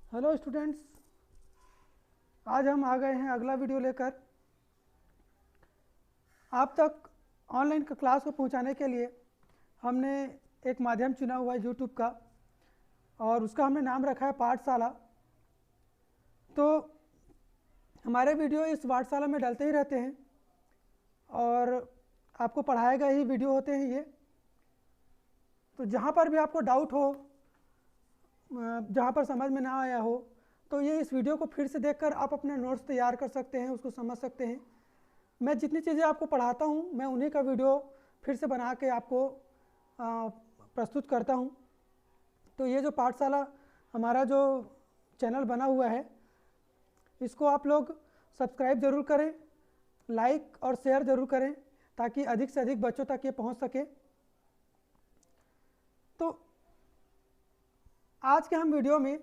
Hello students, आज हम आ गए हैं अगला वीडियो लेकर। आप तक ऑनलाइन क्लास को पहुंचाने के लिए हमने एक माध्यम चुना हुआ है यूट्यूब का, और उसका हमने नाम रखा है पाठशाला। तो हमारे वीडियो इस पाठशाला में डलते ही रहते हैं और आपको पढ़ाए गए ही वीडियो होते हैं ये। तो जहाँ पर भी आपको डाउट हो, जहाँ पर समझ में ना आया हो, तो ये इस वीडियो को फिर से देखकर आप अपने नोट्स तैयार कर सकते हैं, उसको समझ सकते हैं। मैं जितनी चीज़ें आपको पढ़ाता हूँ मैं उन्हीं का वीडियो फिर से बना के आपको प्रस्तुत करता हूँ। तो ये जो पाठशाला हमारा जो चैनल बना हुआ है, इसको आप लोग सब्सक्राइब ज़रूर करें, लाइक और शेयर ज़रूर करें, ताकि अधिक से अधिक बच्चों तक ये पहुँच सके। तो आज के हम वीडियो में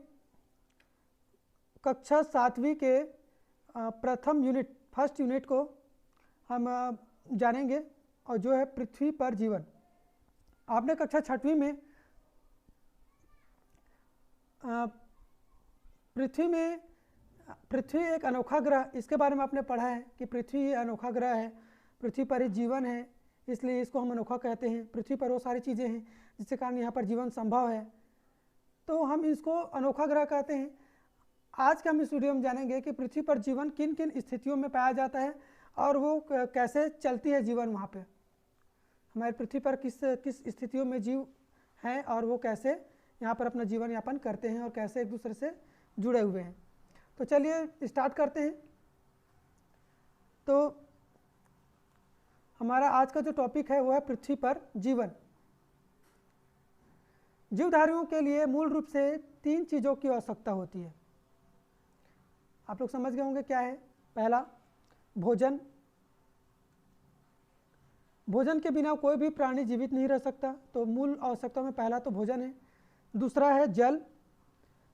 कक्षा 7वीं के प्रथम यूनिट, फर्स्ट यूनिट को हम जानेंगे, और जो है पृथ्वी पर जीवन। आपने कक्षा 6वीं में पृथ्वी एक अनोखा ग्रह, इसके बारे में आपने पढ़ा है कि पृथ्वी अनोखा ग्रह है, पृथ्वी पर ही जीवन है, इसलिए इसको हम अनोखा कहते हैं। पृथ्वी पर वो सारी चीज़ें हैं जिसके कारण यहाँ पर जीवन संभव है, तो हम इसको अनोखा ग्रह कहते हैं। आज के हम इस वीडियो में जानेंगे कि पृथ्वी पर जीवन किन किन स्थितियों में पाया जाता है और वो कैसे चलती है जीवन वहाँ पे। हमारे पृथ्वी पर किस किस स्थितियों में जीव हैं और वो कैसे यहाँ पर अपना जीवन यापन करते हैं और कैसे एक दूसरे से जुड़े हुए हैं। तो चलिए स्टार्ट करते हैं। तो हमारा आज का जो टॉपिक है वो है पृथ्वी पर जीवन। जीवधारियों के लिए मूल रूप से 3 चीज़ों की आवश्यकता होती है। आप लोग समझ गए होंगे क्या है। पहला, भोजन। भोजन के बिना कोई भी प्राणी जीवित नहीं रह सकता, तो मूल आवश्यकता में पहला तो भोजन है। दूसरा है जल।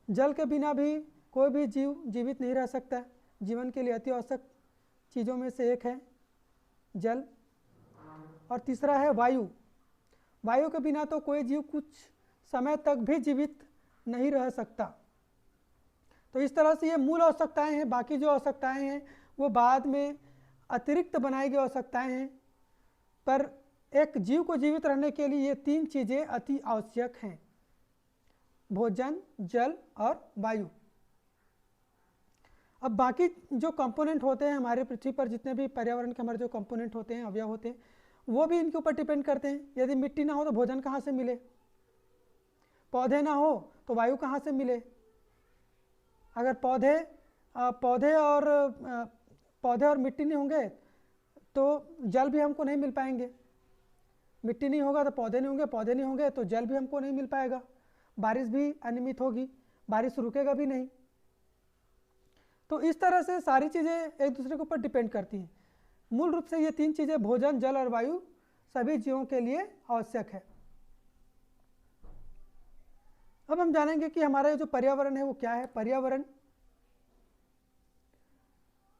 जल के बिना भी कोई भी जीव जीवित नहीं रह सकता। जीवन के लिए अति आवश्यक चीज़ों में से एक है जल। और तीसरा है वायु। वायु के बिना तो कोई जीव कुछ समय तक भी जीवित नहीं रह सकता। तो इस तरह से ये मूल आवश्यकताएं हैं। बाकी जो आवश्यकताएं हैं वो बाद में अतिरिक्त बनाई गई आवश्यकताएं हैं, पर एक जीव को जीवित रहने के लिए ये 3 चीज़ें अति आवश्यक हैं: भोजन, जल और वायु। अब बाकी जो कंपोनेंट होते हैं हमारे पृथ्वी पर, जितने भी पर्यावरण के हमारे जो कंपोनेंट होते हैं, अवयव होते हैं, वो भी इनके ऊपर डिपेंड करते हैं। यदि मिट्टी ना हो तो भोजन कहाँ से मिले, पौधे ना हो तो वायु कहाँ से मिले। अगर पौधे और मिट्टी नहीं होंगे तो जल भी हमको नहीं मिल पाएंगे। मिट्टी नहीं होगा तो पौधे नहीं होंगे, पौधे नहीं होंगे तो जल भी हमको नहीं मिल पाएगा। बारिश भी अनियमित होगी, बारिश रुकेगा भी नहीं। तो इस तरह से सारी चीज़ें एक दूसरे के ऊपर डिपेंड करती हैं। मूल रूप से ये 3 चीज़ें, भोजन, जल और वायु, सभी जीवों के लिए आवश्यक है। अब हम जानेंगे कि हमारा जो पर्यावरण है वो क्या है।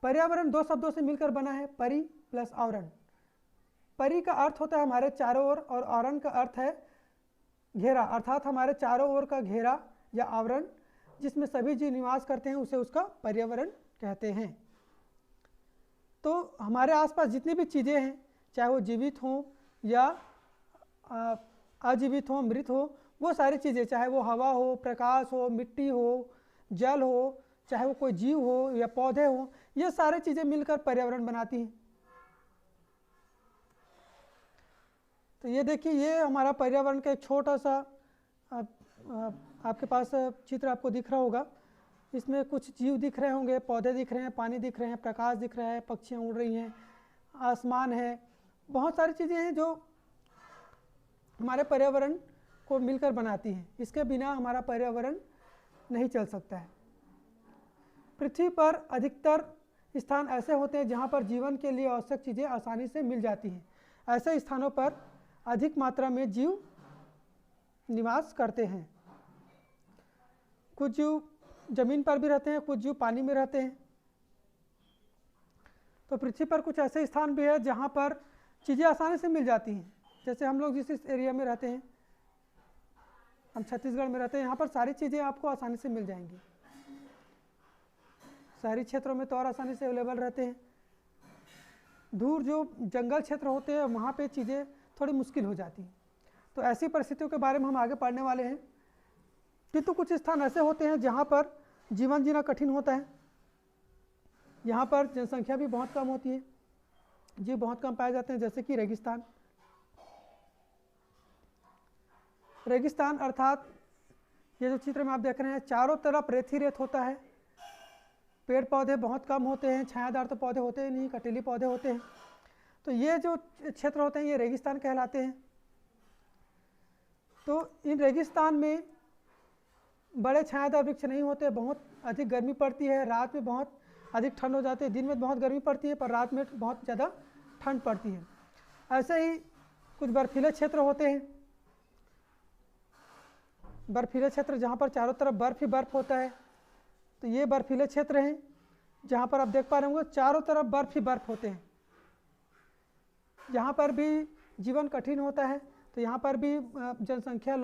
पर्यावरण 2 शब्दों से मिलकर बना है, परि प्लस आवरण। परि का अर्थ होता है हमारे चारों ओर, और आवरण का अर्थ है घेरा, अर्थात हमारे चारों ओर का घेरा या आवरण जिसमें सभी जीव निवास करते हैं, उसे उसका पर्यावरण कहते हैं। तो हमारे आसपास जितनी भी चीज़ें हैं, चाहे वो जीवित हों या अजीवित हों, मृत हो, वो सारी चीज़ें, चाहे वो हवा हो, प्रकाश हो, मिट्टी हो, जल हो, चाहे वो कोई जीव हो या पौधे हो, ये सारी चीज़ें मिलकर पर्यावरण बनाती हैं। तो ये देखिए, ये हमारा पर्यावरण का एक छोटा सा आपके पास चित्र आपको दिख रहा होगा। इसमें कुछ जीव दिख रहे होंगे, पौधे दिख रहे हैं, पानी दिख रहे हैं, प्रकाश दिख रहा है, पक्षियाँ उड़ रही हैं, आसमान है, बहुत सारी चीज़ें हैं जो हमारे पर्यावरण को मिलकर बनाती हैं। इसके बिना हमारा पर्यावरण नहीं चल सकता है। पृथ्वी पर अधिकतर स्थान ऐसे होते हैं जहाँ पर जीवन के लिए आवश्यक चीज़ें आसानी से मिल जाती हैं। ऐसे स्थानों पर अधिक मात्रा में जीव निवास करते हैं। कुछ जीव जमीन पर भी रहते हैं, कुछ जीव पानी में रहते हैं। तो पृथ्वी पर कुछ ऐसे स्थान भी है जहाँ पर चीज़ें आसानी से मिल जाती हैं। जैसे हम लोग जिस एरिया में रहते हैं, हम छत्तीसगढ़ में रहते हैं, यहाँ पर सारी चीज़ें आपको आसानी से मिल जाएंगी। शहरी क्षेत्रों में तो और आसानी से अवेलेबल रहते हैं। दूर जो जंगल क्षेत्र होते हैं वहाँ पे चीज़ें थोड़ी मुश्किल हो जाती हैं। तो ऐसी परिस्थितियों के बारे में हम आगे पढ़ने वाले हैं। किंतु कुछ स्थान ऐसे होते हैं जहाँ पर जीवन जीना कठिन होता है, यहाँ पर जनसंख्या भी बहुत कम होती है, जीव बहुत कम पाए जाते हैं, जैसे कि रेगिस्तान। रेगिस्तान अर्थात ये जो चित्र में आप देख रहे हैं, चारों तरफ रेत ही रेत होता है, पेड़ पौधे बहुत कम होते हैं, छायादार तो पौधे होते ही नहीं, कटीली पौधे होते हैं। तो ये जो क्षेत्र होते हैं ये रेगिस्तान कहलाते हैं। तो इन रेगिस्तान में बड़े छायादार वृक्ष नहीं होते, बहुत अधिक गर्मी पड़ती है, रात में बहुत अधिक ठंड हो जाती है। दिन में बहुत गर्मी पड़ती है पर रात में बहुत ज़्यादा ठंड पड़ती है। ऐसे ही कुछ बर्फीले क्षेत्र होते हैं, बर्फीले क्षेत्र जहाँ पर चारों तरफ बर्फ़ ही बर्फ़ होता है। तो ये बर्फीले क्षेत्र हैं जहाँ पर आप देख पा रहे होंगे चारों तरफ बर्फ़ ही बर्फ़ होते हैं। यहाँ पर भी जीवन कठिन होता है, तो यहाँ पर भी जनसंख्या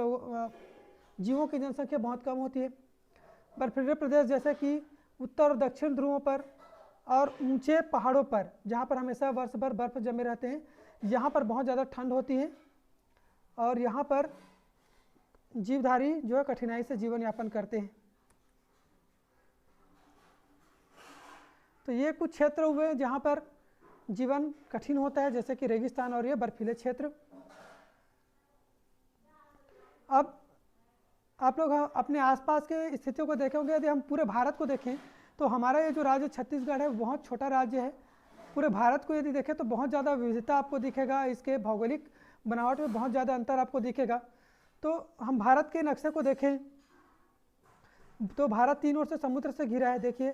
जीवों की जनसंख्या बहुत कम होती है। बर्फीले प्रदेश जैसे कि उत्तर और दक्षिण ध्रुवों पर और ऊंचे पहाड़ों पर, जहाँ पर हमेशा वर्ष भर बर्फ़ जमे रहते हैं, यहाँ पर बहुत ज़्यादा ठंड होती है और यहाँ पर जीवधारी जो है कठिनाई से जीवन यापन करते हैं। तो ये कुछ क्षेत्र हुए जहाँ पर जीवन कठिन होता है, जैसे कि रेगिस्तान और ये बर्फीले क्षेत्र। अब आप लोग अपने आसपास के स्थितियों को देखेंगे। यदि हम पूरे भारत को देखें तो हमारा ये जो राज्य छत्तीसगढ़ है बहुत छोटा राज्य है। पूरे भारत को यदि देखें तो बहुत ज़्यादा विविधता आपको दिखेगा, इसके भौगोलिक बनावट में बहुत ज़्यादा अंतर आपको दिखेगा। तो हम भारत के नक्शे को देखें तो भारत 3 ओर से समुद्र से घिरा है। देखिए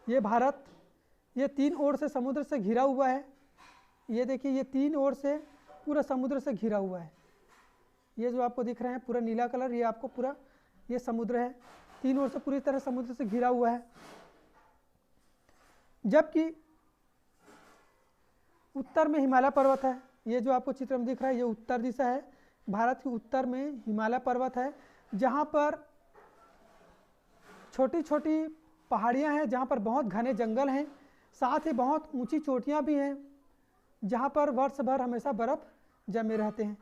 ये भारत ये 3 ओर से समुद्र से घिरा हुआ है। ये देखिए ये 3 ओर से पूरा समुद्र से घिरा हुआ है। ये जो आपको दिख रहे हैं पूरा नीला कलर, ये आपको पूरा ये समुद्र है, 3 ओर से पूरी तरह समुद्र से घिरा हुआ है। जबकि उत्तर में हिमालय पर्वत है। ये जो आपको चित्र में दिख रहा है ये उत्तर दिशा है। भारत के उत्तर में हिमालय पर्वत है, जहाँ पर छोटी छोटी पहाड़ियाँ हैं, जहाँ पर बहुत घने जंगल हैं, साथ ही बहुत ऊंची चोटियाँ भी हैं, जहाँ पर वर्ष भर हमेशा बर्फ़ जमे रहते हैं।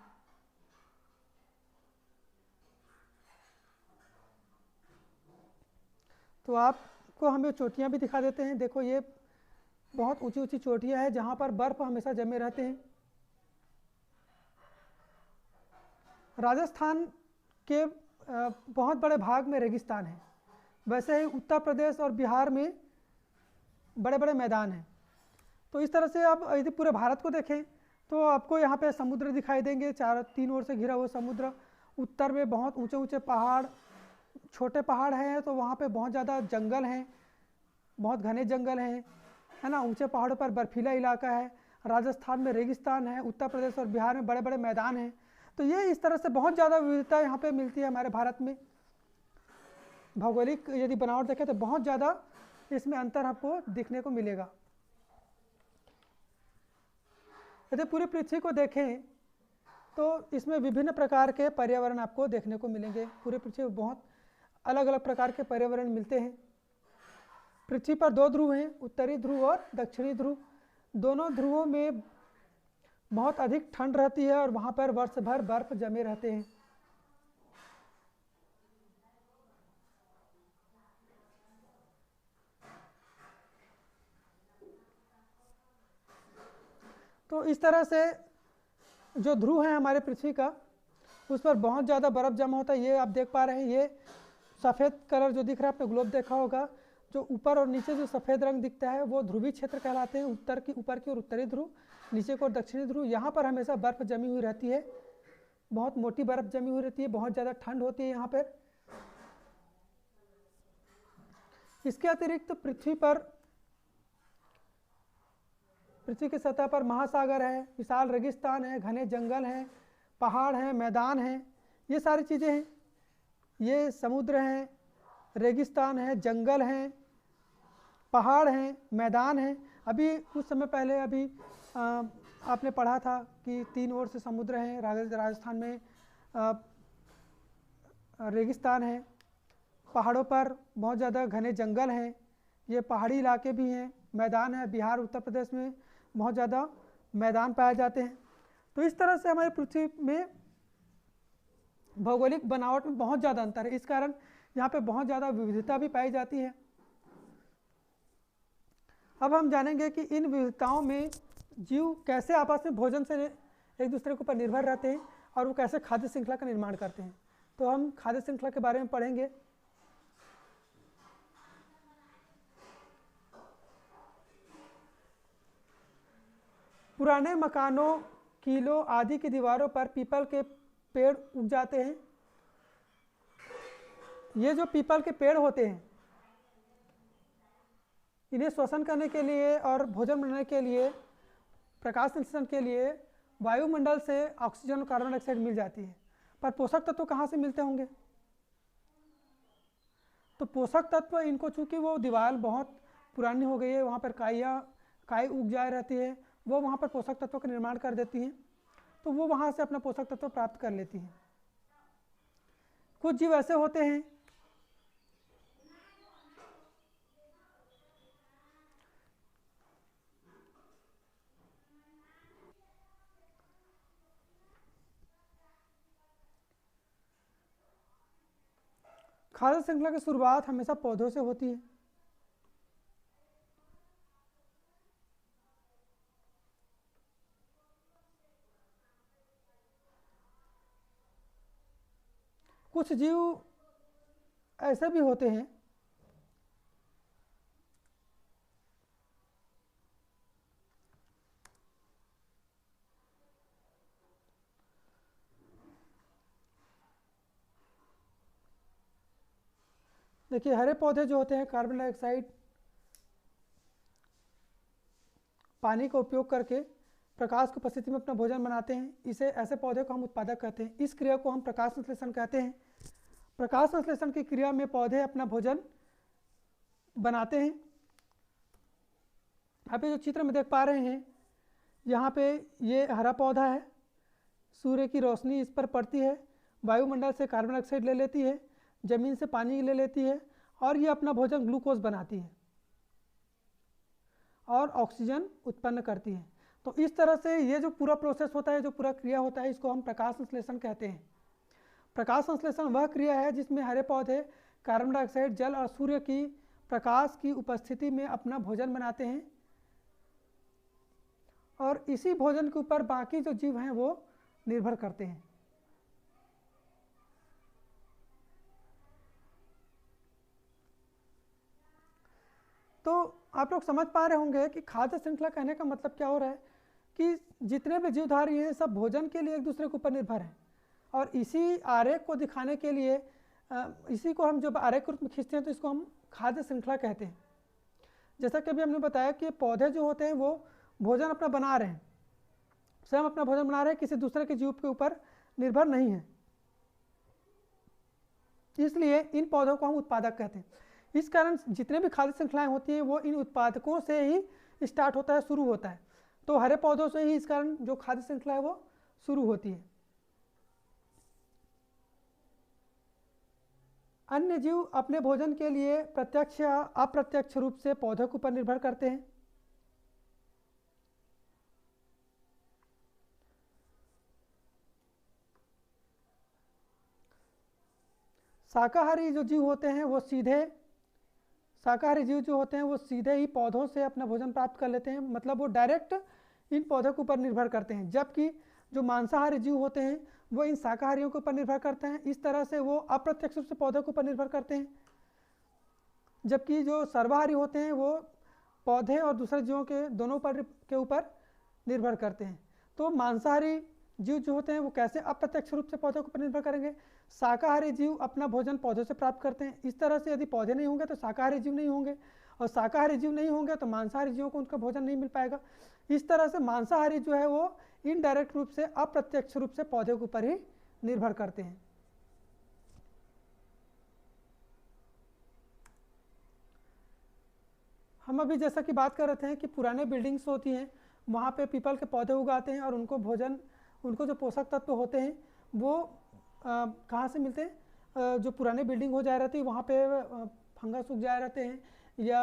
तो आपको हमें चोटियाँ भी दिखा देते हैं। देखो ये बहुत ऊंची ऊंची चोटियाँ हैं जहाँ पर बर्फ़ हमेशा जमे रहते हैं। राजस्थान के बहुत बड़े भाग में रेगिस्तान है। वैसे ही उत्तर प्रदेश और बिहार में बड़े बड़े मैदान हैं। तो इस तरह से आप यदि पूरे भारत को देखें तो आपको यहाँ पे समुद्र दिखाई देंगे, 3 ओर से घिरा हुआ समुद्र। उत्तर में बहुत ऊंचे ऊंचे पहाड़, छोटे पहाड़ हैं, तो वहाँ पे बहुत ज़्यादा जंगल हैं, बहुत घने जंगल हैं, है ना। ऊंचे पहाड़ों पर बर्फीला इलाका है। राजस्थान में रेगिस्तान है, उत्तर प्रदेश और बिहार में बड़े बड़े मैदान हैं। तो ये इस तरह से बहुत ज़्यादा विविधता यहाँ पे मिलती है हमारे भारत में। भौगोलिक यदि बनावट देखें तो बहुत ज़्यादा इसमें अंतर आपको दिखने को मिलेगा। यदि पूरी पृथ्वी को देखें तो इसमें विभिन्न प्रकार के पर्यावरण आपको देखने को मिलेंगे। पूरी पृथ्वी में बहुत अलग अलग प्रकार के पर्यावरण मिलते हैं। पृथ्वी पर 2 ध्रुव हैं, उत्तरी ध्रुव और दक्षिणी ध्रुव। दोनों ध्रुवों में बहुत अधिक ठंड रहती है और वहाँ पर वर्ष भर बर्फ जमे रहते हैं। तो इस तरह से जो ध्रुव है हमारे पृथ्वी का, उस पर बहुत ज़्यादा बर्फ़ जमा होता है। ये आप देख पा रहे हैं, ये सफ़ेद कलर जो दिख रहा है, आपने ग्लोब देखा होगा, जो ऊपर और नीचे जो सफ़ेद रंग दिखता है वो ध्रुवीय क्षेत्र कहलाते हैं। ऊपर की ओर उत्तरी ध्रुव, नीचे की ओर दक्षिणी ध्रुव। यहाँ पर हमेशा बर्फ़ जमी हुई रहती है, बहुत मोटी बर्फ़ जमी हुई रहती है, बहुत ज़्यादा ठंड होती है यहाँ पर। इसके अतिरिक्त पृथ्वी की सतह पर महासागर है, विशाल रेगिस्तान है, घने जंगल हैं, पहाड़ हैं, मैदान हैं, ये सारी चीज़ें हैं। ये समुद्र हैं, रेगिस्तान है, जंगल हैं, पहाड़ हैं, मैदान हैं। अभी कुछ समय पहले आपने पढ़ा था कि 3 ओर से समुद्र हैं, राजस्थान में रेगिस्तान है, पहाड़ों पर बहुत ज़्यादा घने जंगल हैं, ये पहाड़ी इलाके भी हैं, मैदान है। बिहार उत्तर प्रदेश में बहुत ज़्यादा मैदान पाए जाते हैं। तो इस तरह से हमारी पृथ्वी में भौगोलिक बनावट में बहुत ज़्यादा अंतर है। इस कारण यहाँ पे बहुत ज़्यादा विविधता भी पाई जाती है। अब हम जानेंगे कि इन विविधताओं में जीव कैसे आपस में भोजन से एक दूसरे के ऊपर निर्भर रहते हैं और वो कैसे खाद्य श्रृंखला का निर्माण करते हैं। तो हम खाद्य श्रृंखला के बारे में पढ़ेंगे। पुराने मकानों, किलों आदि की दीवारों पर पीपल के पेड़ उग जाते हैं। ये जो पीपल के पेड़ होते हैं, इन्हें श्वसन करने के लिए और भोजन बनाने के लिए, प्रकाश संश्लेषण के लिए वायुमंडल से ऑक्सीजन और कार्बन डाइऑक्साइड मिल जाती है। पर पोषक तत्व कहाँ से मिलते होंगे? तो पोषक तत्व इनको, चूँकि वो दीवार बहुत पुरानी हो गई है, वहाँ पर काई उग जा रहती है, वो वहाँ पर पोषक तत्वों का निर्माण कर देती हैं, तो वो वहाँ से अपना पोषक तत्व प्राप्त कर लेती हैं। कुछ जीव ऐसे होते हैं खाद्य श्रृंखला की शुरुआत हमेशा पौधों से होती है। कुछ जीव ऐसे भी होते हैं देखिए, हरे पौधे जो होते हैं कार्बन डाइऑक्साइड पानी का उपयोग करके प्रकाश की उपस्थिति में अपना भोजन बनाते हैं। इसे ऐसे पौधे को हम उत्पादक कहते हैं। इस क्रिया को हम प्रकाश संश्लेषण कहते हैं। प्रकाश संश्लेषण की क्रिया में पौधे अपना भोजन बनाते हैं। आप ये जो चित्र में देख पा रहे हैं, यहाँ पे ये हरा पौधा है, सूर्य की रोशनी इस पर पड़ती है, वायुमंडल से कार्बन डाइऑक्साइड ले लेती है, ज़मीन से पानी ले लेती है और ये अपना भोजन ग्लूकोज बनाती है और ऑक्सीजन उत्पन्न करती है। तो इस तरह से ये जो पूरा प्रोसेस होता है, जो पूरा क्रिया होता है, इसको हम प्रकाश संश्लेषण कहते हैं। प्रकाश संश्लेषण वह क्रिया है जिसमें हरे पौधे कार्बन डाइऑक्साइड, जल और सूर्य की प्रकाश की उपस्थिति में अपना भोजन बनाते हैं और इसी भोजन के ऊपर बाकी जो जीव हैं वो निर्भर करते हैं। तो आप लोग समझ पा रहे होंगे कि खाद्य श्रृंखला कहने का मतलब क्या हो रहा है कि जितने भी जीवधारी हैं सब भोजन के लिए एक दूसरे के ऊपर निर्भर हैं। और इसी आरेख को दिखाने के लिए इसी को हम जब आरेख के रूप में खींचते हैं तो इसको हम खाद्य श्रृंखला कहते हैं। जैसा कि अभी हमने बताया कि पौधे जो होते हैं वो भोजन अपना बना रहे हैं, स्वयं अपना भोजन बना रहे हैं, किसी दूसरे के जीव के ऊपर निर्भर नहीं है, इसलिए इन पौधों को हम उत्पादक कहते हैं। इस कारण जितने भी खाद्य श्रृंखलाएं होती हैं वो इन उत्पादकों से ही स्टार्ट होता है, शुरू होता है। तो हरे पौधों से ही इस कारण जो खाद्य श्रृंखला है वो शुरू होती है। अन्य जीव अपने भोजन के लिए प्रत्यक्ष या अप्रत्यक्ष रूप से पौधों के ऊपर निर्भर करते हैं। शाकाहारी जो जीव होते हैं वो सीधे ही पौधों से अपना भोजन प्राप्त कर लेते हैं, मतलब वो डायरेक्ट इन पौधों के ऊपर निर्भर करते हैं। जबकि जो मांसाहारी जीव होते हैं वो इन शाकाहारियों के ऊपर निर्भर करते हैं। इस तरह से वो अप्रत्यक्ष रूप से पौधों के ऊपर निर्भर करते हैं, जबकि जो सर्वाहारी होते हैं वो पौधे और दूसरे जीवों के दोनों के ऊपर निर्भर करते हैं। तो मांसाहारी जीव जो होते हैं वो कैसे अप्रत्यक्ष रूप से पौधों के ऊपर निर्भर करेंगे? शाकाहारी जीव अपना भोजन पौधों से प्राप्त करते हैं। इस तरह से यदि पौधे नहीं होंगे तो शाकाहारी जीव नहीं होंगे, और शाकाहारी जीव नहीं होंगे तो मांसाहारी जीवों को उनका भोजन नहीं मिल पाएगा। इस तरह से मांसाहारी जो है वो इनडायरेक्ट रूप से, अप्रत्यक्ष रूप से पौधे के ऊपर ही निर्भर करते हैं। हम अभी जैसा कि बात कर रहे थे कि पुराने बिल्डिंग्स होती हैं, वहाँ पे पीपल के पौधे उगाते हैं और उनको जो पोषक तत्व होते हैं वो कहाँ से मिलते हैं? जो पुराने बिल्डिंग हो जाए रहती है वहाँ पे फंगस उग जाए रहते हैं या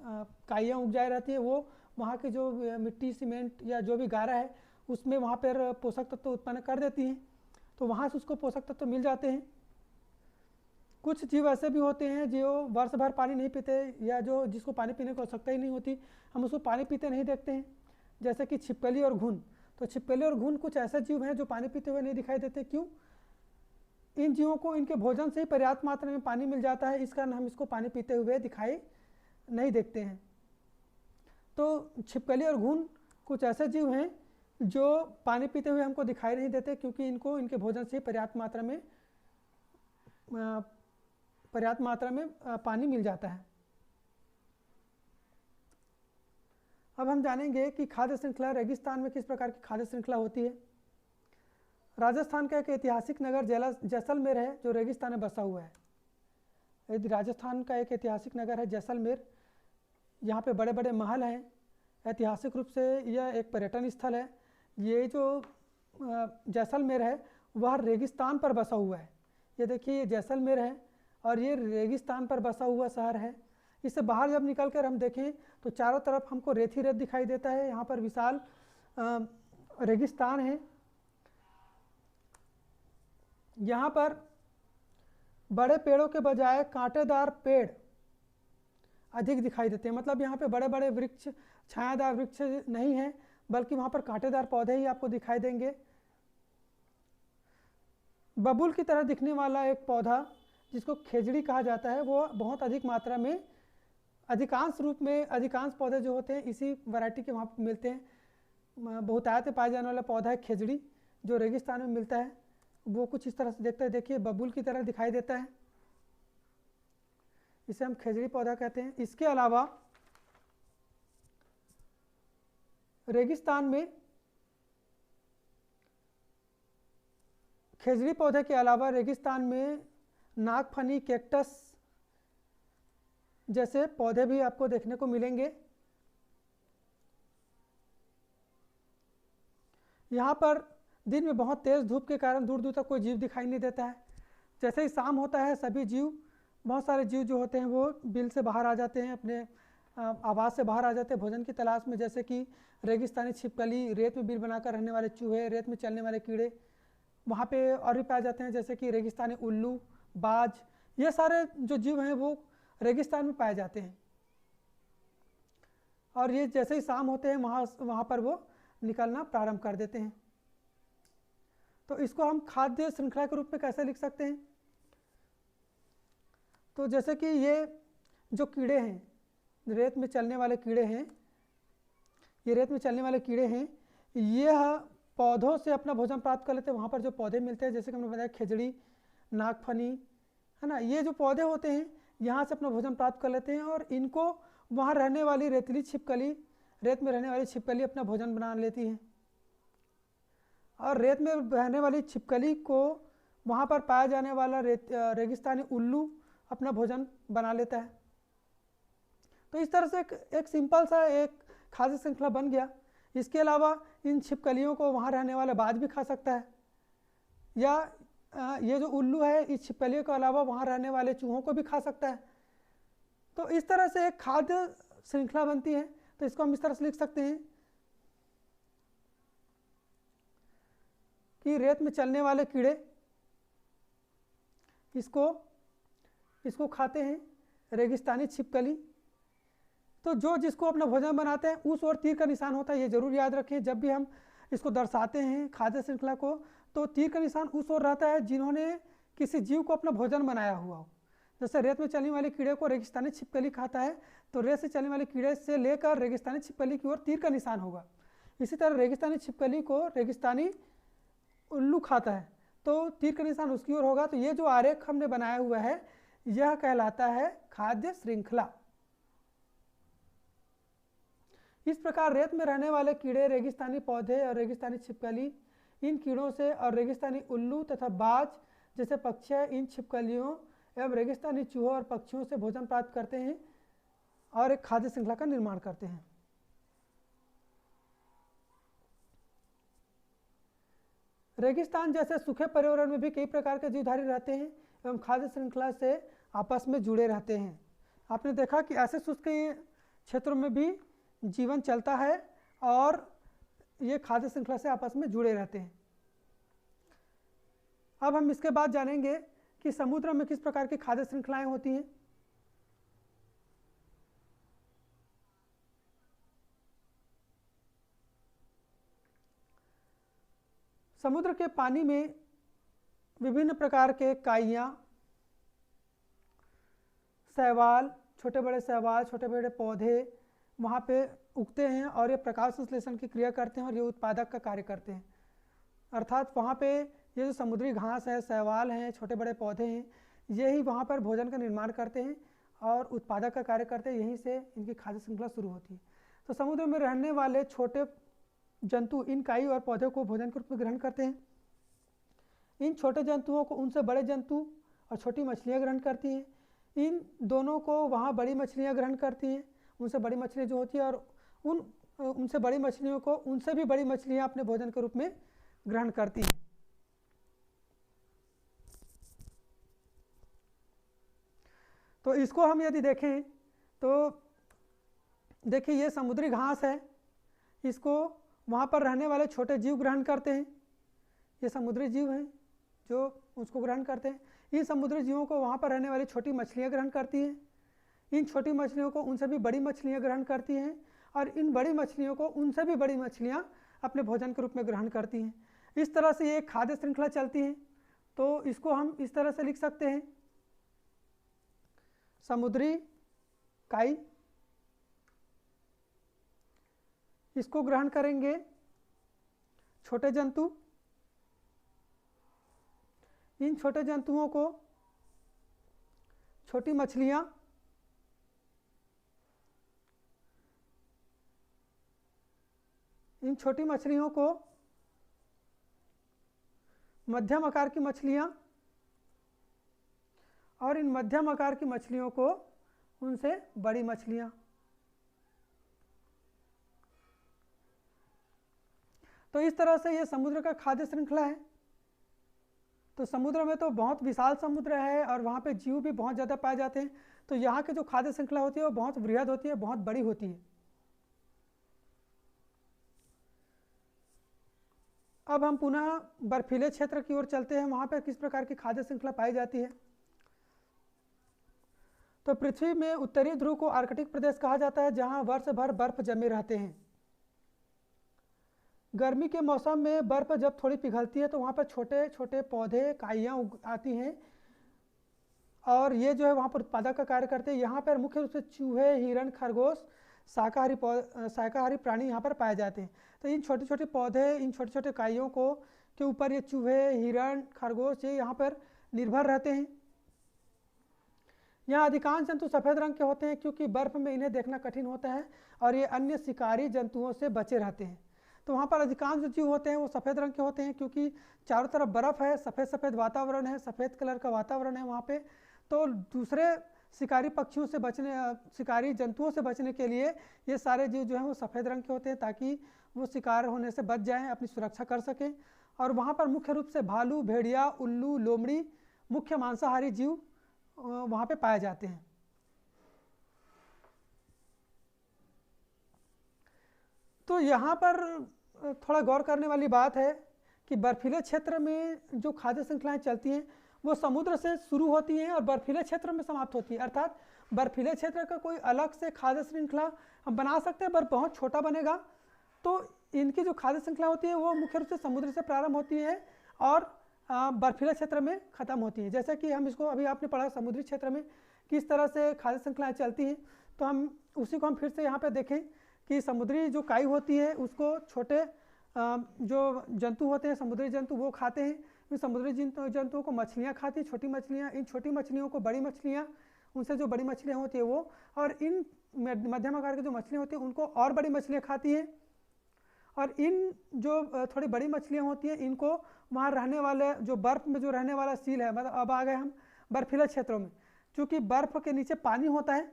काइयाँ उग जाए रहती है, वो वहाँ की जो मिट्टी सीमेंट या जो भी गारा है उसमें वहाँ पर पोषक तत्व उत्पन्न कर देती हैं, तो वहाँ से उसको पोषक तत्व मिल जाते हैं। कुछ जीव ऐसे भी होते हैं जो वर्ष भर पानी नहीं पीते, या जो जिसको पानी पीने की आवश्यकता ही नहीं होती, हम उसको पानी पीते नहीं देखते हैं, जैसे कि छिपकली और घुन। तो छिपकली और घुन कुछ ऐसे जीव हैं जो पानी पीते हुए नहीं दिखाई देते। क्यों? इन जीवों को इनके भोजन से ही पर्याप्त मात्रा में पानी मिल जाता है, इस कारण हम इसको पानी पीते हुए दिखाई नहीं देखते हैं। तो छिपकली और घुन कुछ ऐसे जीव हैं जो पानी पीते हुए हमको दिखाई नहीं देते, क्योंकि इनको इनके भोजन से पर्याप्त मात्रा में पानी मिल जाता है। अब हम जानेंगे कि खाद्य श्रृंखला रेगिस्तान में किस प्रकार की खाद्य श्रृंखला होती है। राजस्थान का एक ऐतिहासिक नगर जैसलमेर है जो रेगिस्तान में बसा हुआ है। यदि राजस्थान का एक ऐतिहासिक नगर है जैसलमेर, यहाँ पे बड़े बड़े महल हैं, ऐतिहासिक रूप से यह एक पर्यटन स्थल है। ये जो जैसलमेर है वह रेगिस्तान पर बसा हुआ है। ये देखिए, ये जैसलमेर है और ये रेगिस्तान पर बसा हुआ शहर है। इससे बाहर जब निकल कर हम देखें तो चारों तरफ हमको रेत ही रेत दिखाई देता है। यहाँ पर विशाल रेगिस्तान है। यहाँ पर बड़े पेड़ों के बजाय कांटेदार पेड़ अधिक दिखाई देते हैं। मतलब यहाँ पे बड़े बड़े वृक्ष, छायादार वृक्ष नहीं हैं, बल्कि वहाँ पर कांटेदार पौधे ही आपको दिखाई देंगे। बबूल की तरह दिखने वाला एक पौधा जिसको खेजड़ी कहा जाता है, वो बहुत अधिक मात्रा में, अधिकांश रूप में अधिकांश पौधे जो होते हैं इसी वैरायटी के वहाँ पर मिलते हैं। बहुतायत में पाए जाने वाला पौधा है खेजड़ी, जो रेगिस्तान में मिलता है। वो कुछ इस तरह से देखता है, देखिए बबूल की तरह दिखाई देता है, इसे हम खेजड़ी पौधा कहते हैं। इसके अलावा रेगिस्तान में खेजड़ी पौधे के अलावा रेगिस्तान में नागफनी, कैक्टस जैसे पौधे भी आपको देखने को मिलेंगे। यहाँ पर दिन में बहुत तेज़ धूप के कारण दूर दूर तक कोई जीव दिखाई नहीं देता है। जैसे ही शाम होता है सभी जीव, बहुत सारे जीव जो होते हैं वो बिल से बाहर आ जाते हैं, अपने आवास से बाहर आ जाते हैं भोजन की तलाश में। जैसे कि रेगिस्तानी छिपकली, रेत में बिल बनाकर रहने वाले चूहे, रेत में चलने वाले कीड़े वहाँ पे और भी पाए जाते हैं, जैसे कि रेगिस्तानी उल्लू, बाज। ये सारे जो जीव हैं वो रेगिस्तान में पाए जाते हैं। और ये जैसे ही शाम होते हैं वहाँ पर वो निकलना प्रारंभ कर देते हैं। तो इसको हम खाद्य श्रृंखला के रूप में कैसे लिख सकते हैं? तो जैसे कि ये जो कीड़े हैं, रेत में चलने वाले कीड़े हैं, ये रेत में चलने वाले कीड़े हैं, यह पौधों से अपना भोजन प्राप्त कर लेते हैं। वहाँ पर जो पौधे मिलते हैं, जैसे कि हमने बताया खेजड़ी, नागफनी, है ना, ये जो पौधे होते हैं यहाँ से अपना भोजन प्राप्त कर लेते हैं, और इनको वहाँ रहने वाली रेतीली छिपकली, रेत में रहने वाली छिपकली अपना भोजन बना लेती है। और रेत में रहने वाली छिपकली को वहाँ पर पाया जाने वाला रेगिस्तानी उल्लू अपना भोजन बना लेता है। तो इस तरह से एक सिंपल सा एक खाद्य श्रृंखला बन गया। इसके अलावा इन छिपकलियों को वहाँ रहने वाला बाज भी खा सकता है, या ये जो उल्लू है इस छिपकलियों के अलावा वहाँ रहने वाले चूहों को भी खा सकता है। तो इस तरह से एक खाद्य श्रृंखला बनती है। तो इसको हम इस तरह से लिख सकते हैं कि रेत में चलने वाले कीड़े इसको खाते हैं, रेगिस्तानी छिपकली। तो जो जिसको अपना भोजन बनाते हैं उस ओर तीर का निशान होता है, ये जरूर याद रखें। जब भी हम इसको दर्शाते हैं खाद्य श्रृंखला को, तो तीर का निशान उस ओर रहता है जिन्होंने किसी जीव को अपना भोजन बनाया हुआ हो। जैसे रेत में चलने वाले कीड़े को रेगिस्तानी छिपकली खाता है, तो रेत से चलने वाले कीड़े से लेकर रेगिस्तानी छिपकली की ओर तीर का निशान होगा। इसी तरह रेगिस्तानी छिपकली को रेगिस्तानी उल्लू खाता है, तो तीर का निशान उसकी ओर होगा। तो ये जो आरेख हमने बनाया हुआ है यह कहलाता है खाद्य श्रृंखला। इस प्रकार रेत में रहने वाले कीड़े, रेगिस्तानी पौधे और रेगिस्तानी छिपकली, इन कीड़ों से और रेगिस्तानी उल्लू तथा बाज जैसे पक्षी इन छिपकलियों एवं रेगिस्तानी चूहों और पक्षियों से भोजन प्राप्त करते हैं और एक खाद्य श्रृंखला का निर्माण करते हैं। रेगिस्तान जैसे सूखे पर्यावरण में भी कई प्रकार के जीवधारी रहते हैं एवं खाद्य श्रृंखला से आपस में जुड़े रहते हैं। आपने देखा कि ऐसे शुष्क क्षेत्रों में भी जीवन चलता है और ये खाद्य श्रृंखला से आपस में जुड़े रहते हैं। अब हम इसके बाद जानेंगे कि समुद्र में किस प्रकार की खाद्य श्रृंखलाएं होती हैं। समुद्र के पानी में विभिन्न प्रकार के काइयाँ, शैवाल, छोटे बड़े शैवाल, छोटे बड़े पौधे वहाँ पे उगते हैं और ये प्रकाश संश्लेषण की क्रिया करते हैं और ये उत्पादक का कार्य करते हैं। अर्थात वहाँ पे ये जो समुद्री घास है, शैवाल हैं, छोटे बड़े पौधे हैं, ये ही वहाँ पर भोजन का निर्माण करते हैं और उत्पादक का कार्य करते हैं। यहीं से इनकी खाद्य श्रृंखला शुरू होती है। तो समुद्र में रहने वाले छोटे जंतु इन काई और पौधों को भोजन के रूप में ग्रहण करते हैं। इन छोटे जंतुओं को उनसे बड़े जंतु और छोटी मछलियाँ ग्रहण करती हैं। इन दोनों को वहाँ बड़ी मछलियाँ ग्रहण करती हैं, उनसे बड़ी मछलियाँ जो होती है, और उनसे बड़ी मछलियों को उनसे भी बड़ी मछलियाँ अपने भोजन के रूप में ग्रहण करती हैं। तो इसको हम यदि देखें तो देखिए ये समुद्री घास है, इसको वहाँ पर रहने वाले छोटे जीव ग्रहण करते हैं। ये समुद्री जीव हैं जो उसको ग्रहण करते हैं। इन समुद्री जीवों को वहाँ पर रहने वाली छोटी मछलियाँ ग्रहण करती हैं। इन छोटी मछलियों को उनसे भी बड़ी मछलियाँ ग्रहण करती हैं और इन बड़ी मछलियों को उनसे भी बड़ी मछलियाँ अपने भोजन के रूप में ग्रहण करती हैं। इस तरह से ये खाद्य श्रृंखला चलती है। तो इसको हम इस तरह से लिख सकते हैं, समुद्री काई, इसको ग्रहण करेंगे छोटे जंतु, इन छोटे जंतुओं को छोटी मछलियाँ, इन छोटी मछलियों को मध्यम आकार की मछलियाँ और इन मध्यम आकार की मछलियों को उनसे बड़ी मछलियाँ। तो इस तरह से ये समुद्र का खाद्य श्रृंखला है। तो समुद्र में तो बहुत विशाल समुद्र है और वहाँ पे जीव भी बहुत ज़्यादा पाए जाते हैं। तो यहाँ की जो खाद्य श्रृंखला होती है वो बहुत वृहद होती है, बहुत बड़ी होती है। अब हम पुनः बर्फीले क्षेत्र की ओर चलते हैं, वहाँ पर किस प्रकार की खाद्य श्रृंखला पाई जाती है। तो पृथ्वी में उत्तरी ध्रुव को आर्कटिक प्रदेश कहा जाता है, जहाँ वर्ष भर बर्फ जमे रहते हैं। गर्मी के मौसम में बर्फ जब थोड़ी पिघलती है तो वहाँ पर छोटे छोटे पौधे, काइयाँ आती हैं और ये जो है वहाँ पर उत्पादक का कार्य करते हैं। यहाँ पर मुख्य रूप से चूहे, हिरण, खरगोश, शाकाहारी प्राणी यहाँ पर पाए जाते हैं। तो इन छोटे छोटे पौधे, इन छोटे छोटे काइयों को के ऊपर ये चूहे, हिरण, खरगोश ये यहाँ पर निर्भर रहते हैं। यहाँ अधिकांश जंतु सफ़ेद रंग के होते हैं क्योंकि बर्फ में इन्हें देखना कठिन होता है और ये अन्य शिकारी जंतुओं से बचे रहते हैं। तो वहाँ पर अधिकांश जो जीव होते हैं वो सफ़ेद रंग के होते हैं क्योंकि चारों तरफ बर्फ़ है, सफ़ेद सफ़ेद वातावरण है, सफ़ेद कलर का वातावरण है वहाँ पे। तो दूसरे शिकारी पक्षियों से बचने, शिकारी जंतुओं से बचने के लिए ये सारे जीव जो हैं वो सफ़ेद रंग के होते हैं ताकि वो शिकार होने से बच जाएँ, अपनी सुरक्षा कर सकें। और वहाँ पर मुख्य रूप से भालू, भेड़िया, उल्लू, लोमड़ी मुख्य मांसाहारी जीव वहाँ पे पाए जाते हैं। तो यहाँ पर थोड़ा गौर करने वाली बात है कि बर्फीले क्षेत्र में जो खाद्य श्रृंखलाएं चलती हैं वो समुद्र से शुरू होती हैं और बर्फीले क्षेत्र में समाप्त होती है। अर्थात बर्फीले क्षेत्र का कोई अलग से खाद्य श्रृंखला हम बना सकते हैं पर बहुत छोटा बनेगा। तो इनकी जो खाद्य श्रृंखला होती है वो मुख्य रूप से समुद्र से प्रारंभ होती है और बर्फीले क्षेत्र में ख़त्म होती है। जैसे कि हम इसको अभी आपने पढ़ा समुद्री क्षेत्र में किस तरह से खाद्य श्रृंखलाएँ चलती हैं, तो हम उसी को हम फिर से यहाँ पर देखें कि समुद्री जो काई होती है उसको छोटे जो जंतु होते हैं, समुद्री जंतु, वो खाते हैं। इन समुद्री जंतुओं को मछलियाँ खाती हैं, छोटी मछलियाँ। इन छोटी मछलियों को बड़ी मछलियाँ, उनसे जो बड़ी मछलियाँ होती है वो, और इन मध्यम आकार की जो मछलियाँ होती हैं उनको और बड़ी मछलियाँ खाती हैं। और इन जो थोड़ी बड़ी मछलियाँ होती हैं इनको वहाँ रहने वाले जो बर्फ़ में जो रहने वाला सील है, मतलब अब आ गए हम बर्फीले क्षेत्रों में। चूँकि बर्फ़ के नीचे पानी होता है,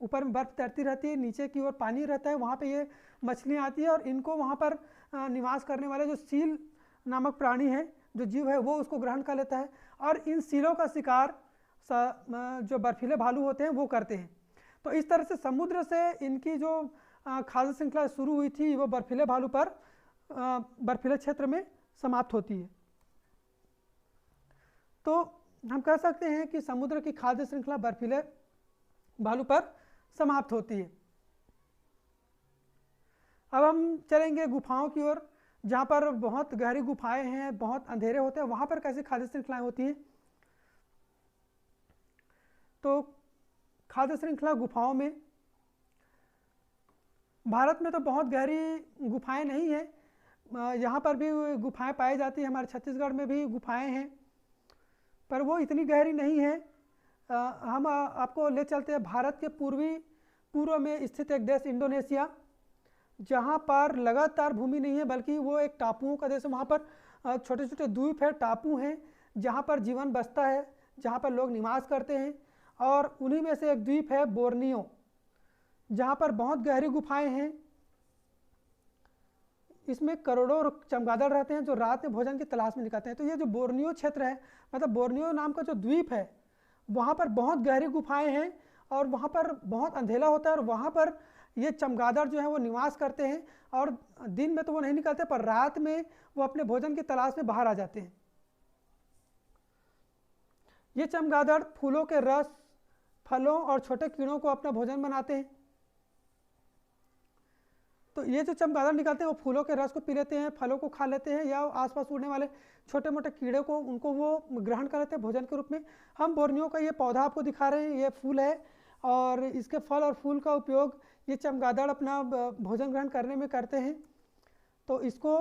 ऊपर में बर्फ़ तैरती रहती है, नीचे की ओर पानी रहता है, वहाँ पे ये मछलियाँ आती है और इनको वहाँ पर निवास करने वाले जो सील नामक प्राणी है, जो जीव है, वो उसको ग्रहण कर लेता है और इन सीलों का शिकार जो बर्फीले भालू होते हैं वो करते हैं। तो इस तरह से समुद्र से इनकी जो खाद्य श्रृंखला शुरू हुई थी वो बर्फीले भालू पर बर्फीले क्षेत्र में समाप्त होती है। तो हम कह सकते हैं कि समुद्र की खाद्य श्रृंखला बर्फीले भालू पर समाप्त होती है। अब हम चलेंगे गुफाओं की ओर, जहाँ पर बहुत गहरी गुफाएं हैं, बहुत अंधेरे होते हैं, वहाँ पर कैसी खाद्य श्रृंखलाएं होती हैं। तो खाद्य श्रृंखला गुफाओं में भारत में तो बहुत गहरी गुफाएं नहीं हैं, यहाँ पर भी गुफाएं पाई जाती हैं, हमारे छत्तीसगढ़ में भी गुफाएं हैं, पर वो इतनी गहरी नहीं है। हम आपको ले चलते हैं भारत के पूर्व में स्थित एक देश इंडोनेशिया, जहाँ पर लगातार भूमि नहीं है बल्कि वो एक टापुओं का देश है। वहाँ पर छोटे छोटे द्वीप है, टापू हैं, जहाँ पर जीवन बसता है, जहाँ पर लोग निवास करते हैं। और उन्हीं में से एक द्वीप है बोर्नियो, जहाँ पर बहुत गहरी गुफाएं हैं। इसमें करोड़ों चमगादड़ रहते हैं जो रात में भोजन की तलाश में निकलते हैं। तो ये जो बोर्नियो क्षेत्र है, मतलब बोर्नियो नाम का जो द्वीप है, वहाँ पर बहुत गहरी गुफाएं हैं और वहाँ पर बहुत अंधेरा होता है और वहाँ पर ये चमगादड़ जो है वो निवास करते हैं। और दिन में तो वो नहीं निकलते, पर रात में वो अपने भोजन की तलाश में बाहर आ जाते हैं। ये चमगादड़ फूलों के रस, फलों और छोटे कीड़ों को अपना भोजन बनाते हैं। तो ये जो चमगादड़ निकलते हैं वो फूलों के रस को पी लेते हैं, फलों को खा लेते हैं, या आसपास उड़ने वाले छोटे मोटे कीड़े को उनको वो ग्रहण कर लेते हैं भोजन के रूप में। हम बोर्नियो का ये पौधा आपको दिखा रहे हैं, ये फूल है और इसके फल और फूल का उपयोग ये चमगादड़ अपना भोजन ग्रहण करने में करते हैं। तो इसको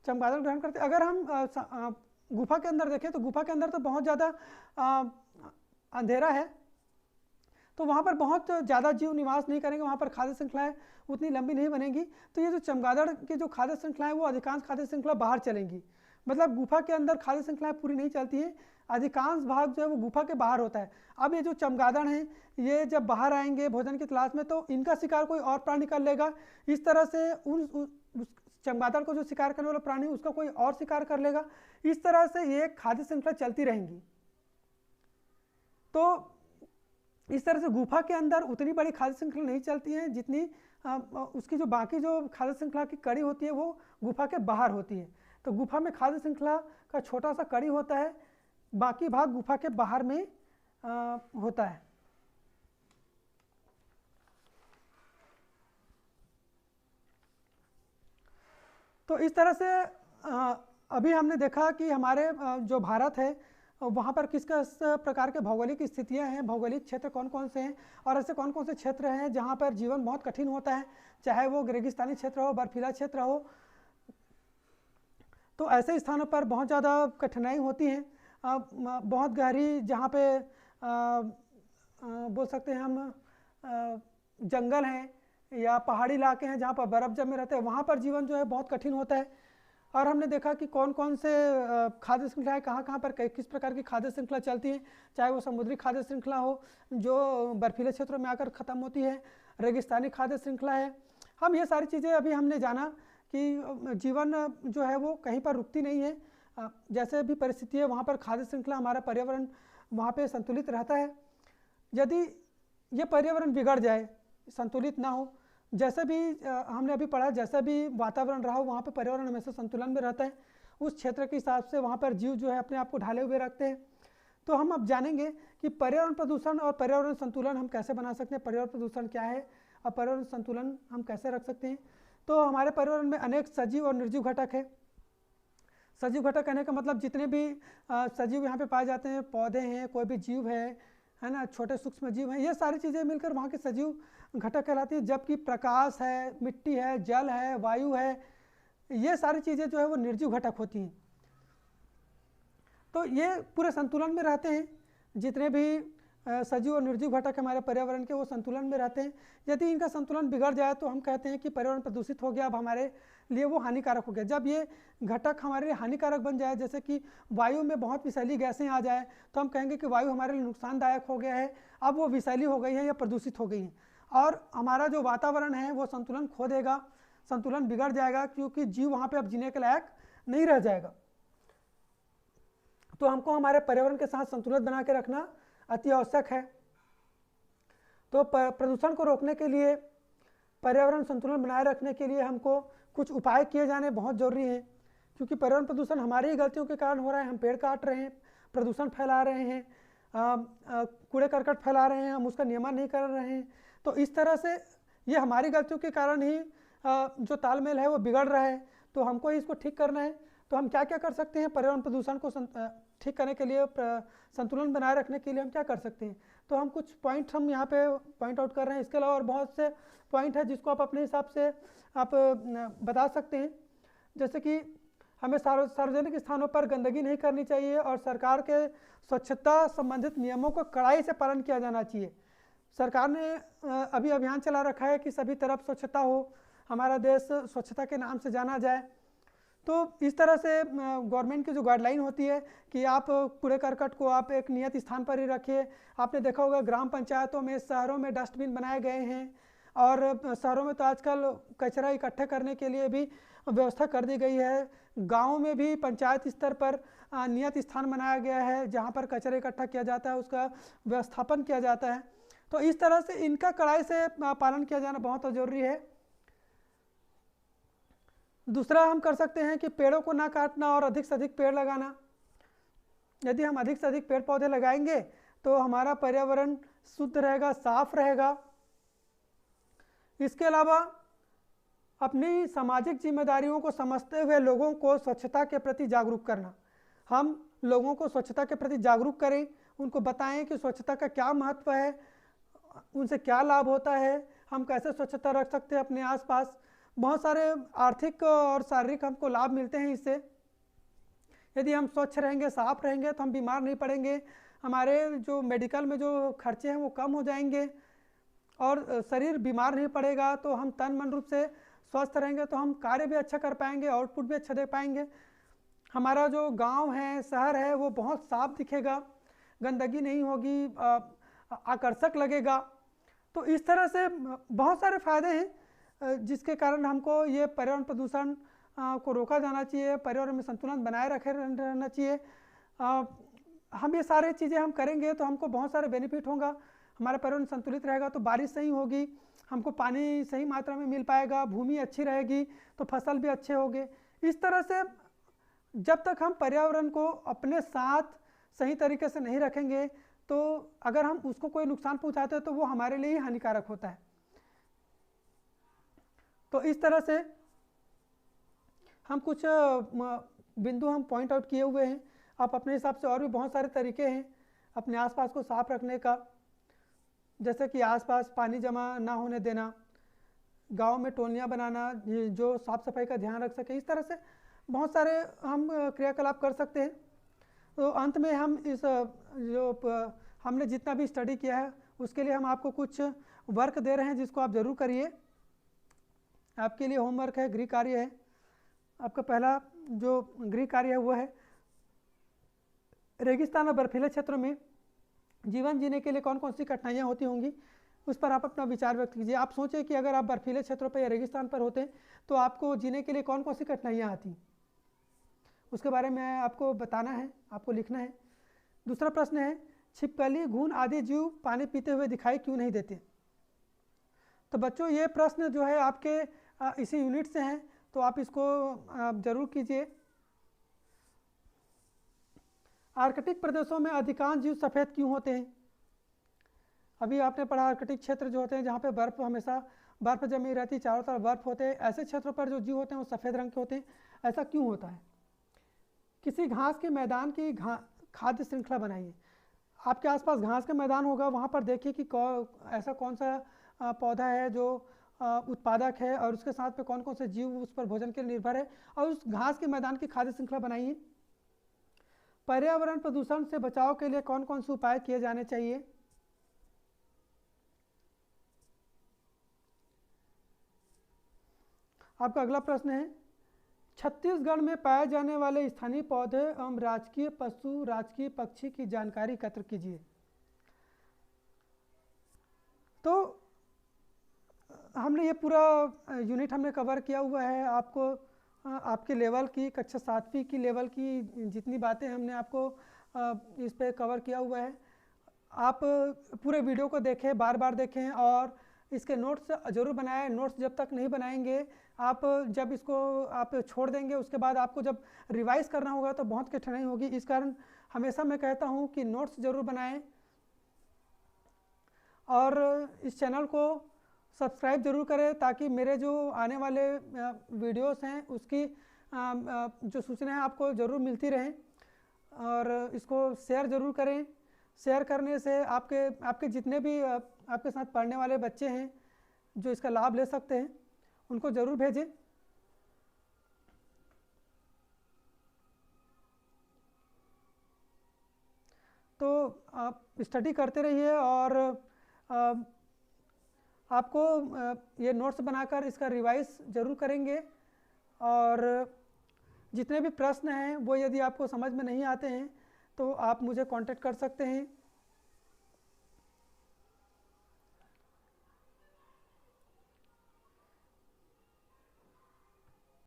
चमगादड़ ग्रहण करते हैं। अगर हम गुफा के अंदर देखें तो गुफा के अंदर तो बहुत ज़्यादा अंधेरा है, तो वहाँ पर बहुत ज़्यादा जीव निवास नहीं करेंगे, वहाँ पर खाद्य श्रृंखलाएं उतनी लंबी नहीं बनेगी। तो ये जो चमगादड़ की जो खाद्य श्रृंखलाएं वो अधिकांश खाद्य श्रृंखला बाहर चलेंगी, मतलब गुफा के अंदर खाद्य श्रृंखलाएं पूरी नहीं चलती हैं, अधिकांश भाग जो है वो गुफा के बाहर होता है। अब ये जो चमगादड़ हैं ये जब बाहर आएंगे भोजन की तलाश में तो इनका शिकार कोई और प्राणी कर लेगा। इस तरह से उस चमगादड़ को जो शिकार करने वाला प्राणी उसका कोई और शिकार कर लेगा। इस तरह से ये खाद्य श्रृंखला चलती रहेंगी। तो इस तरह से गुफा के अंदर उतनी बड़ी खाद्य श्रृंखला नहीं चलती है जितनी उसकी जो बाकी जो खाद्य श्रृंखला की कड़ी होती है वो गुफा के बाहर होती है। तो गुफा में खाद्य श्रृंखला का छोटा सा कड़ी होता है, बाकी भाग गुफा के बाहर में होता है। तो इस तरह से अभी हमने देखा कि हमारे जो भारत है वहाँ पर किस किस प्रकार के भौगोलिक स्थितियाँ हैं, भौगोलिक क्षेत्र कौन कौन से हैं और ऐसे कौन कौन से क्षेत्र हैं जहाँ पर जीवन बहुत कठिन होता है, चाहे वो रेगिस्तानी क्षेत्र हो, बर्फीला क्षेत्र हो। तो ऐसे स्थानों पर बहुत ज़्यादा कठिनाई होती हैं। बहुत गहरी जहाँ पे बोल सकते हैं हम जंगल हैं या पहाड़ी इलाके हैं जहाँ पर बर्फ़ जमे रहते हैं, वहाँ पर जीवन जो है बहुत कठिन होता है। और हमने देखा कि कौन कौन से खाद्य श्रृंखलाएँ कहाँ पर किस प्रकार की खाद्य श्रृंखला चलती हैं, चाहे वो समुद्री खाद्य श्रृंखला हो जो बर्फीले क्षेत्रों में आकर ख़त्म होती है, रेगिस्तानी खाद्य श्रृंखला है। हम ये सारी चीज़ें अभी हमने जाना कि जीवन जो है वो कहीं पर रुकती नहीं है, जैसे भी परिस्थिति है वहाँ पर खाद्य श्रृंखला, हमारा पर्यावरण वहाँ पे संतुलित रहता है। यदि ये पर्यावरण बिगड़ जाए, संतुलित ना हो, जैसे भी हमने अभी पढ़ा, जैसा भी वातावरण रहा हो वहाँ पे पर्यावरण हमेशा संतुलन में रहता है, उस क्षेत्र के हिसाब से वहाँ पर जीव जो है अपने आप को ढाले हुए रखते हैं। तो हम अब जानेंगे कि पर्यावरण प्रदूषण और पर्यावरण संतुलन हम कैसे बना सकते हैं, पर्यावरण प्रदूषण क्या है और पर्यावरण संतुलन हम कैसे रख सकते हैं। तो हमारे पर्यावरण में अनेक सजीव और निर्जीव घटक है। सजीव घटक कहने का मतलब जितने भी सजीव यहाँ पे पाए जाते हैं, पौधे हैं, कोई भी जीव है ना, छोटे सूक्ष्म जीव हैं, ये सारी चीज़ें मिलकर वहाँ के सजीव घटक कहलाती हैं। जबकि प्रकाश है, मिट्टी है, जल है, वायु है, ये सारी चीज़ें जो है वो निर्जीव घटक होती हैं। तो ये पूरे संतुलन में रहते हैं, जितने भी सजीव और निर्जीव घटक हमारे पर्यावरण के वो संतुलन में रहते हैं। यदि इनका संतुलन बिगड़ जाए तो हम कहते हैं कि पर्यावरण प्रदूषित हो गया, अब हमारे लिए वो हानिकारक हो गया। जब ये घटक हमारे लिए हानिकारक बन जाए, जैसे कि वायु में बहुत विषैली गैसें आ जाए, तो हम कहेंगे कि वायु हमारे लिए नुकसानदायक हो गया है, अब वो विषैली हो गई है या प्रदूषित हो गई है, और हमारा जो वातावरण है वो संतुलन खो देगा, संतुलन बिगड़ जाएगा, क्योंकि जीव वहाँ पर अब जीने के लायक नहीं रह जाएगा। तो हमको हमारे पर्यावरण के साथ संतुलन बना के रखना अति आवश्यक है। तो प्रदूषण को रोकने के लिए, पर्यावरण संतुलन बनाए रखने के लिए हमको कुछ उपाय किए जाने बहुत ज़रूरी हैं, क्योंकि पर्यावरण प्रदूषण हमारी ही गलतियों के कारण हो रहा है। हम पेड़ काट रहे हैं, प्रदूषण फैला रहे हैं, कूड़े करकट फैला रहे हैं, हम उसका नियमन नहीं कर रहे हैं। तो इस तरह से ये हमारी गलतियों के कारण ही जो तालमेल है वो बिगड़ रहा है। तो हमको इसको ठीक करना है। तो हम क्या क्या कर सकते हैं पर्यावरण प्रदूषण को ठीक करने के लिए, संतुलन बनाए रखने के लिए हम क्या कर सकते हैं? तो हम कुछ पॉइंट हम यहाँ पे पॉइंट आउट कर रहे हैं। इसके अलावा और बहुत से पॉइंट है जिसको आप अपने हिसाब से आप बता सकते हैं। जैसे कि हमें सार्वजनिक स्थानों पर गंदगी नहीं करनी चाहिए और सरकार के स्वच्छता संबंधित नियमों को कड़ाई से पालन किया जाना चाहिए। सरकार ने अभी अभियान चला रखा है कि सभी तरफ स्वच्छता हो, हमारा देश स्वच्छता के नाम से जाना जाए। तो इस तरह से गवर्नमेंट की जो गाइडलाइन होती है कि आप कूड़े करकट को आप एक नियत स्थान पर ही रखिए। आपने देखा होगा ग्राम पंचायतों में, शहरों में डस्टबिन बनाए गए हैं, और शहरों में तो आजकल कचरा इकट्ठा करने के लिए भी व्यवस्था कर दी गई है। गाँव में भी पंचायत स्तर पर नियत स्थान बनाया गया है जहाँ पर कचरा इकट्ठा किया जाता है, उसका व्यवस्थापन किया जाता है। तो इस तरह से इनका कड़ाई से पालन किया जाना बहुत ज़रूरी है। दूसरा हम कर सकते हैं कि पेड़ों को ना काटना और अधिक से अधिक पेड़ लगाना। यदि हम अधिक से अधिक पेड़ पौधे लगाएंगे तो हमारा पर्यावरण शुद्ध रहेगा, साफ रहेगा। इसके अलावा अपनी सामाजिक जिम्मेदारियों को समझते हुए लोगों को स्वच्छता के प्रति जागरूक करना। हम लोगों को स्वच्छता के प्रति जागरूक करें, उनको बताएं कि स्वच्छता का क्या महत्व है, उनसे क्या लाभ होता है, हम कैसे स्वच्छता रख सकते हैं अपने आसपास। बहुत सारे आर्थिक और शारीरिक हमको लाभ मिलते हैं इससे। यदि हम स्वच्छ रहेंगे, साफ रहेंगे तो हम बीमार नहीं पड़ेंगे, हमारे जो मेडिकल में जो खर्चे हैं वो कम हो जाएंगे और शरीर बीमार नहीं पड़ेगा। तो हम तन मन रूप से स्वस्थ रहेंगे तो हम कार्य भी अच्छा कर पाएंगे, आउटपुट भी अच्छा दे पाएंगे। हमारा जो गांव है, शहर है, वो बहुत साफ दिखेगा, गंदगी नहीं होगी, आकर्षक लगेगा। तो इस तरह से बहुत सारे फायदे हैं जिसके कारण हमको ये पर्यावरण प्रदूषण को रोका जाना चाहिए, पर्यावरण में संतुलन बनाए रखे रहना चाहिए। हम ये सारे चीज़ें हम करेंगे तो हमको बहुत सारे बेनिफिट होगा। हमारा पर्यावरण संतुलित रहेगा तो बारिश सही होगी, हमको पानी सही मात्रा में मिल पाएगा, भूमि अच्छी रहेगी तो फसल भी अच्छे होंगे। इस तरह से जब तक हम पर्यावरण को अपने साथ सही तरीके से नहीं रखेंगे तो अगर हम उसको कोई नुकसान पहुंचाते हैं तो वो हमारे लिए ही हानिकारक होता है। तो इस तरह से हम कुछ बिंदु हम पॉइंट आउट किए हुए हैं। आप अपने हिसाब से और भी बहुत सारे तरीके हैं अपने आसपास को साफ रखने का, जैसे कि आसपास पानी जमा ना होने देना, गांव में टोलियाँ बनाना जो साफ सफाई का ध्यान रख सके। इस तरह से बहुत सारे हम क्रियाकलाप कर सकते हैं। तो अंत में हम इस जो हमने जितना भी स्टडी किया है उसके लिए हम आपको कुछ वर्क दे रहे हैं जिसको आप ज़रूर करिए। आपके लिए होमवर्क है, गृह कार्य है। आपका पहला जो गृह कार्य है वो है रेगिस्तान और बर्फीले क्षेत्रों में जीवन जीने के लिए कौन कौन सी कठिनाइयाँ होती होंगी, उस पर आप अपना विचार व्यक्त कीजिए। आप सोचें कि अगर आप बर्फीले क्षेत्रों पर या रेगिस्तान पर होते तो आपको जीने के लिए कौन कौन सी कठिनाइयाँ आती, उसके बारे में आपको बताना है, आपको लिखना है। दूसरा प्रश्न है छिपकली, घुन आदि जीव पानी पीते हुए दिखाई क्यों नहीं देते। तो बच्चों ये प्रश्न जो है आपके इसी यूनिट से हैं तो आप इसको जरूर कीजिए। आर्कटिक प्रदेशों में अधिकांश जीव सफ़ेद क्यों होते हैं। अभी आपने पढ़ा आर्कटिक क्षेत्र जो होते हैं जहाँ पे बर्फ़ हमेशा बर्फ़ जमी रहती, चारों तरफ बर्फ़ होते हैं, ऐसे क्षेत्रों पर जो जीव होते हैं वो सफ़ेद रंग के होते हैं। ऐसा क्यों होता है। किसी घास के मैदान की खाद्य श्रृंखला बनाइए। आपके आसपास घास का मैदान होगा, वहाँ पर देखिए कि ऐसा कौन सा पौधा है जो उत्पादक है और उसके साथ में कौन कौन से जीव उस पर भोजन के लिए निर्भर है, और उस घास के मैदान की खाद्य श्रृंखला बनाइए। पर्यावरण प्रदूषण से बचाव के लिए कौन कौन से उपाय किए जाने चाहिए। आपका अगला प्रश्न है छत्तीसगढ़ में पाए जाने वाले स्थानीय पौधे एवं राजकीय पशु, राजकीय पक्षी की जानकारी एकत्र कीजिए। तो हमने ये पूरा यूनिट हमने कवर किया हुआ है। आपको आपके लेवल की कक्षा 7वीं की लेवल की जितनी बातें हमने आपको इस पे कवर किया हुआ है। आप पूरे वीडियो को देखें, बार बार देखें और इसके नोट्स ज़रूर बनाएं। नोट्स जब तक नहीं बनाएंगे, आप जब इसको आप छोड़ देंगे उसके बाद आपको जब रिवाइज़ करना होगा तो बहुत कठिनाई होगी। इस कारण हमेशा मैं कहता हूँ कि नोट्स ज़रूर बनाएं और इस चैनल को सब्सक्राइब ज़रूर करें ताकि मेरे जो आने वाले वीडियोस हैं उसकी जो सूचनाएं आपको ज़रूर मिलती रहें। और इसको शेयर ज़रूर करें। शेयर करने से आपके जितने भी आपके साथ पढ़ने वाले बच्चे हैं जो इसका लाभ ले सकते हैं उनको ज़रूर भेजें। तो आप स्टडी करते रहिए और आपको ये नोट्स बनाकर इसका रिवाइज ज़रूर करेंगे। और जितने भी प्रश्न हैं वो यदि आपको समझ में नहीं आते हैं तो आप मुझे कांटेक्ट कर सकते हैं।